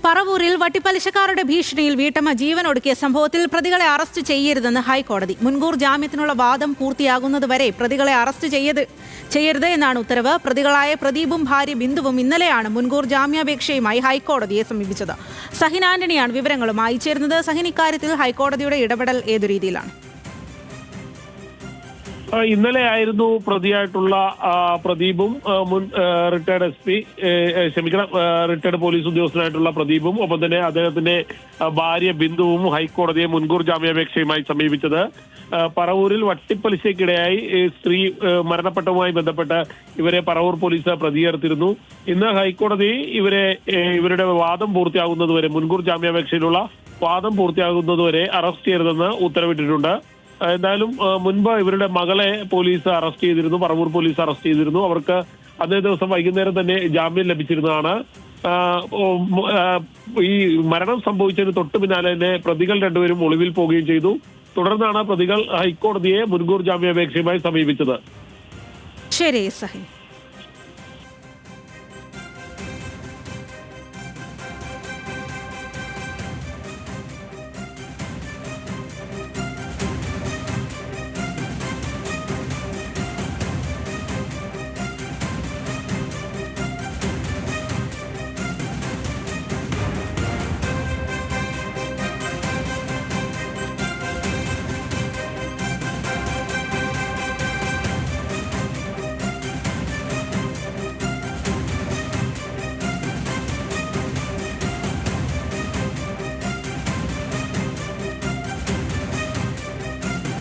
പറവൂരിൽ വട്ടിപ്പലിശക്കാരുടെ ഭീഷണിയിൽ വീട്ടമ്മ ജീവനൊടുക്കിയ സംഭവത്തിൽ പ്രതികളെ അറസ്റ്റ് ചെയ്യരുതെന്ന് ഹൈക്കോടതി. മുൻകൂർ ജാമ്യത്തിനുള്ള വാദം പൂർത്തിയാകുന്നതുവരെ പ്രതികളെ അറസ്റ്റ് ചെയ്യരുത് എന്നാണ് ഉത്തരവ്. പ്രതികളായ പ്രദീപും ഭാര്യ ബിന്ദുവും ഇന്നലെയാണ് മുൻകൂർ ജാമ്യാപേക്ഷയുമായി ഹൈക്കോടതിയെ സമീപിച്ചത്. സഹിൻ ആന്റണിയാണ് വിവരങ്ങളുമായി ചേരുന്നത്. സഹിൻ, ഇക്കാര്യത്തിൽ ഹൈക്കോടതിയുടെ ഇടപെടൽ ഏതു രീതിയിലാണ്? ഇന്നലെ ആയിരുന്നു പ്രതിയായിട്ടുള്ള പ്രദീപും മുൻ റിട്ടയർഡ് റിട്ടയർഡ് പോലീസ് ഉദ്യോഗസ്ഥനായിട്ടുള്ള പ്രദീപും ഒപ്പം തന്നെ അദ്ദേഹത്തിന്റെ ഭാര്യ ബിന്ദുവും ഹൈക്കോടതിയെ മുൻകൂർ ജാമ്യാപേക്ഷയുമായി സമീപിച്ചത്. പറവൂരിൽ വട്ടിപ്പലിശയ്ക്കിടയായി സ്ത്രീ മരണപ്പെട്ടതുമായി ബന്ധപ്പെട്ട് ഇവരെ പറവൂർ പോലീസ് പ്രതി ചേർത്തിരുന്നു. ഇന്ന് ഹൈക്കോടതി ഇവരുടെ വാദം പൂർത്തിയാകുന്നതുവരെ, മുൻകൂർ ജാമ്യാപേക്ഷയിലുള്ള വാദം പൂർത്തിയാകുന്നതുവരെ അറസ്റ്റ് ചെയ്യരുതെന്ന് ഉത്തരവിട്ടിട്ടുണ്ട്. എന്തായാലും മുൻപ് ഇവരുടെ മകളെ പോലീസ് അറസ്റ്റ് ചെയ്തിരുന്നു, പറവൂർ പോലീസ് അറസ്റ്റ് ചെയ്തിരുന്നു. അവർക്ക് അന്നേ ദിവസം വൈകുന്നേരം തന്നെ ജാമ്യം ലഭിച്ചിരുന്നതാണ്. ഈ മരണം സംഭവിച്ചതിന് തൊട്ടു പിന്നാലെ തന്നെ പ്രതികൾ രണ്ടുപേരും ഒളിവിൽ പോവുകയും ചെയ്തു. തുടർന്നാണ് പ്രതികൾ ഹൈക്കോടതിയെ മുൻകൂർ ജാമ്യാപേക്ഷയുമായി സമീപിച്ചത്. ശരി സഹിൻ.